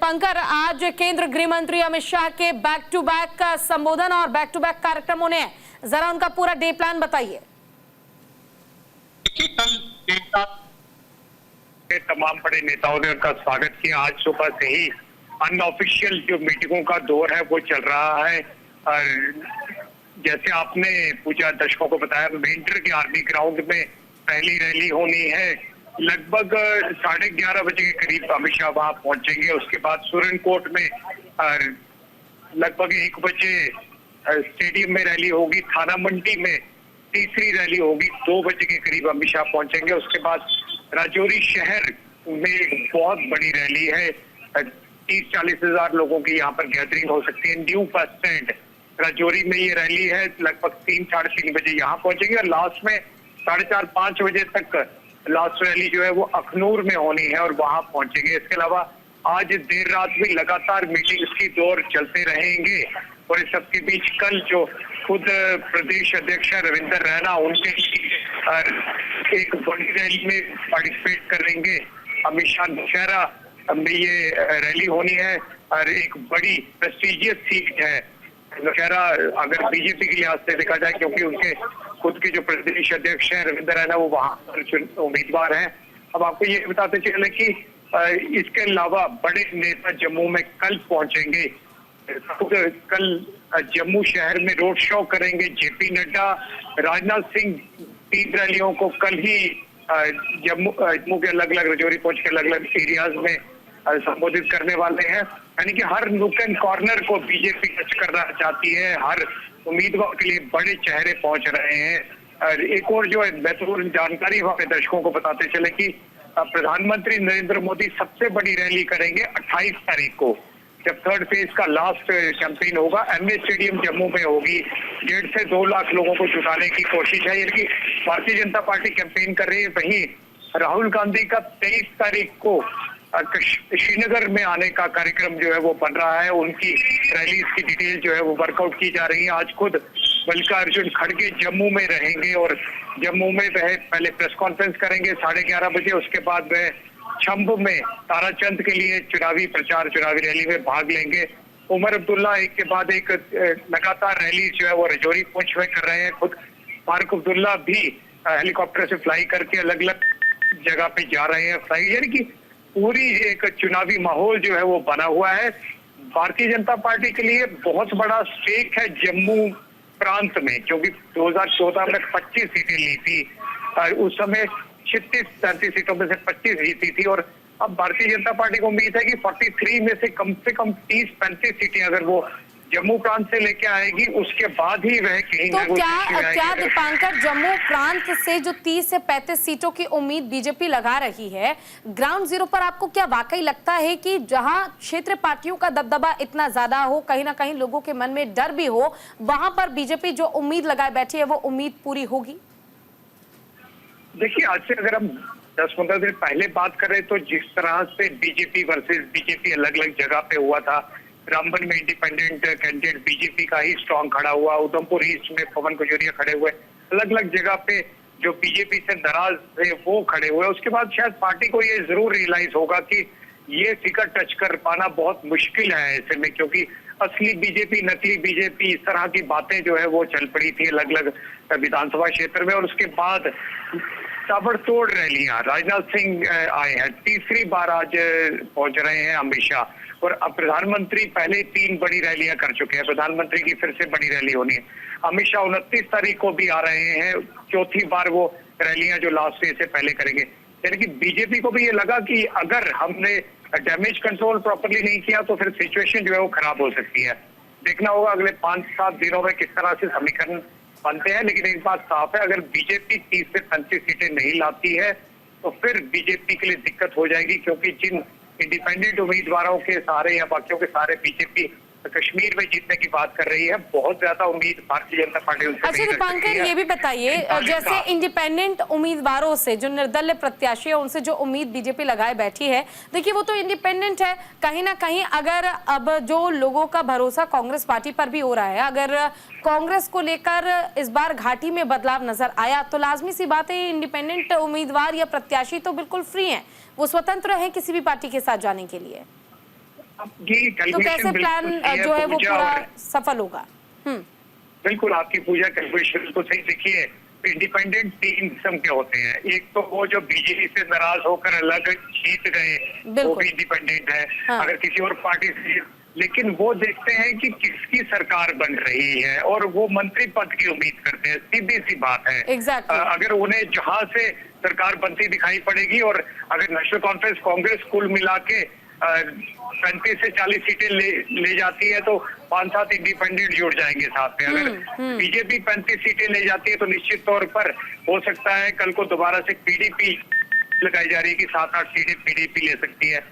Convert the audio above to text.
दीपांकर, आज केंद्र गृह मंत्री अमित शाह के बैक टू बैक संबोधन और बैक टू बैक कार्यक्रम होने हैं, जरा उनका पूरा डे प्लान बताइए। कल तमाम बड़े नेताओं ने उनका स्वागत किया। आज सुबह से ही अनऑफिशियल जो मीटिंगों का दौर है वो चल रहा है। और जैसे आपने पूजा दर्शकों को बताया, मेंढर के आर्मी ग्राउंड में पहली रैली होनी है। लगभग 11:30 बजे के करीब अमित शाह वहां पहुंचेंगे। उसके बाद सुरनकोट में लगभग 1 बजे स्टेडियम में रैली होगी। थाना मंडी में तीसरी रैली होगी। 2 बजे के करीब अमित शाह पहुंचेंगे। उसके बाद राजौरी शहर में बहुत बड़ी रैली है। 30-40 हजार लोगों की यहाँ पर गैदरिंग हो सकती है। न्यू बस स्टैंड राजौरी में ये रैली है। लगभग 3-3:30 बजे यहाँ पहुंचेंगे और लास्ट में 4:30-5 बजे तक लास्ट रैली जो है वो अखनूर में होनी है और वहां पहुंचेंगे। इसके अलावा आज देर रात भी लगातार मीटिंग्स की दौर चलते रहेंगे। और इस सबके बीच कल जो खुद प्रदेश अध्यक्ष रविंद्र रैना उनके एक बड़ी रैली में पार्टिसिपेट करेंगे। अमित शाह दशहरा में ये रैली होनी है और एक बड़ी प्रेस्टिजियस सीट है दशहरा, अगर बीजेपी के लिहाज से देखा जाए, क्योंकि उनके खुद के जो प्रदेश अध्यक्ष हैं रविंद्र रैना वो वहां पर उम्मीदवार हैं। अब आपको ये बताते चले कि इसके अलावा बड़े नेता जम्मू में कल पहुंचेंगे। कल जम्मू शहर में रोड शो करेंगे। जेपी नड्डा, राजनाथ सिंह 3 रैलियों को कल ही जम्मू के अलग अलग राजौरी पहुंच के अलग अलग एरियाज में संबोधित करने वाले हैं। यानी कि हर नुक एंड कॉर्नर को बीजेपी टच करना चाहती है। हर उम्मीदवार के लिए बड़े चेहरे पहुंच रहे हैं। और एक और जो महत्वपूर्ण जानकारी हमारे दर्शकों को बताते चले कि प्रधानमंत्री नरेंद्र मोदी सबसे बड़ी रैली करेंगे 28 तारीख को, जब 3rd फेज का लास्ट कैंपेन होगा। एमए स्टेडियम जम्मू में होगी। 1.5 से 2 लाख लोगों को जुटाने की कोशिश है। यानी कि भारतीय जनता पार्टी कैंपेन कर रही है। वहीं राहुल गांधी का 23 तारीख को श्रीनगर में आने का कार्यक्रम जो है वो बन रहा है। उनकी रैली की डिटेल जो है वो वर्कआउट की जा रही है। आज खुद मल्लिकार्जुन खड़गे जम्मू में रहेंगे और जम्मू में वह पहले प्रेस कॉन्फ्रेंस करेंगे 11:30 बजे। उसके बाद वह छंब में ताराचंद के लिए चुनावी रैली में भाग लेंगे। उमर अब्दुल्ला एक के बाद एक लगातार रैली जो है वो राजौरी पुंछ में कर रहे हैं। खुद फारूक अब्दुल्ला भी हेलीकॉप्टर से फ्लाई करके अलग अलग जगह पे जा रहे हैं। फ्लाई यानी कि पूरी एक चुनावी माहौल जो है वो बना हुआ है। भारतीय जनता पार्टी के लिए बहुत बड़ा स्टेक है जम्मू प्रांत में, क्योंकि 2014 में 25 सीटें ली थी और उस समय 36-37 सीटों में से 25 जीती थी। और अब भारतीय जनता पार्टी को उम्मीद है कि 43 में से कम 30-35 सीटें अगर वो जम्मू प्रांत से लेके आएगी, उसके बाद ही वह कहीं तो क्या दीपांकर, जम्मू प्रांत से जो 30 से 35 सीटों की उम्मीद बीजेपी लगा रही है, ग्राउंड जीरो पर आपको क्या वाकई लगता है कि जहां क्षेत्र पार्टियों का दबदबा इतना ज्यादा हो, कहीं ना कहीं लोगों के मन में डर भी हो, वहां पर बीजेपी जो उम्मीद लगाए बैठी है वो उम्मीद पूरी होगी? देखिए, आज से अगर हम 10-15 दिन पहले बात करें तो जिस तरह से बीजेपी वर्सेस बीजेपी अलग अलग जगह पे हुआ था, रामबन में इंडिपेंडेंट कैंडिडेट बीजेपी का ही स्ट्रॉन्ग खड़ा हुआ, उधमपुर ईस्ट में पवन कजोरिया खड़े हुए, अलग अलग जगह पे जो बीजेपी से नाराज थे वो खड़े हुए। उसके बाद शायद पार्टी को ये जरूर रियलाइज होगा कि ये फिगर टच कर पाना बहुत मुश्किल है ऐसे में, क्योंकि असली बीजेपी, नकली बीजेपी, इस तरह की बातें जो है वो चल पड़ी थी अलग अलग विधानसभा क्षेत्र में। और उसके बाद ताबड़तोड़ रैलियां, राजनाथ सिंह आए हैं, तीसरी बार आज पहुंच रहे हैं अमित शाह। और अब प्रधानमंत्री पहले 3 बड़ी रैलियां कर चुके हैं, प्रधानमंत्री की फिर से बड़ी रैली होनी है। अमित शाह 29 तारीख को भी आ रहे हैं, 4थी बार वो रैलियां जो लास्ट फेज से पहले करेंगे। यानी कि बीजेपी को भी ये लगा कि अगर हमने डैमेज कंट्रोल प्रॉपर्ली नहीं किया तो फिर सिचुएशन जो है वो खराब हो सकती है। देखना होगा अगले 5-7 दिनों में किस तरह से समीकरण बनते हैं। लेकिन एक बात साफ है, अगर बीजेपी 30 से 35 सीटें नहीं लाती है तो फिर बीजेपी के लिए दिक्कत हो जाएगी, क्योंकि जिन इंडिपेंडेंट उम्मीदवारों के सहारे या बाकियों के सहारे बीजेपी कश्मीर में जीतने की बात कर रही है, बहुत ज्यादा उम्मीद भारतीय जनता पार्टी उनसे। अच्छा दीपांकर, ये भी बताइए, जैसे इंडिपेंडेंट उम्मीदवारों से, जो निर्दलीय प्रत्याशी है, उनसे जो उम्मीद बीजेपी लगाए बैठी है, देखिए वो तो इंडिपेंडेंट है। कहीं ना कहीं अगर अब जो लोगों का भरोसा कांग्रेस पार्टी पर भी हो रहा है, अगर कांग्रेस को लेकर इस बार घाटी में बदलाव नजर आया तो लाजमी सी बात है इंडिपेंडेंट उम्मीदवार या प्रत्याशी तो बिल्कुल फ्री हैं, वो स्वतंत्र हैं किसी भी पार्टी के साथ जाने के लिए। ये तो कैलकुलेशन कैसे प्लान जो है वो पूरा सफल होगा? बिल्कुल आपकी पूजा कैलकुलेशन बिल्कुल सही। देखिए, इंडिपेंडेंट 3 किस्म के होते हैं। एक तो वो जो बीजेपी से नाराज होकर अलग जीत गए, वो भी इंडिपेंडेंट है। हाँ। अगर किसी और पार्टी से, लेकिन वो देखते हैं कि किसकी सरकार बन रही है और वो मंत्री पद की उम्मीद करते हैं। सीधी सी बात है। Exactly. अगर उन्हें जहां से सरकार बनती दिखाई पड़ेगी, और अगर नेशनल कॉन्फ्रेंस कांग्रेस कुल मिला के 35 से 40 सीटें ले जाती है, तो 5-7 इंडिपेंडेंट जुड़ जाएंगे साथ में। अगर बीजेपी 35 सीटें ले जाती है, तो निश्चित तौर पर हो सकता है कल को दोबारा से पीडीपी लगाई जा रही है कि 7-8 सीटें पीडीपी ले सकती है।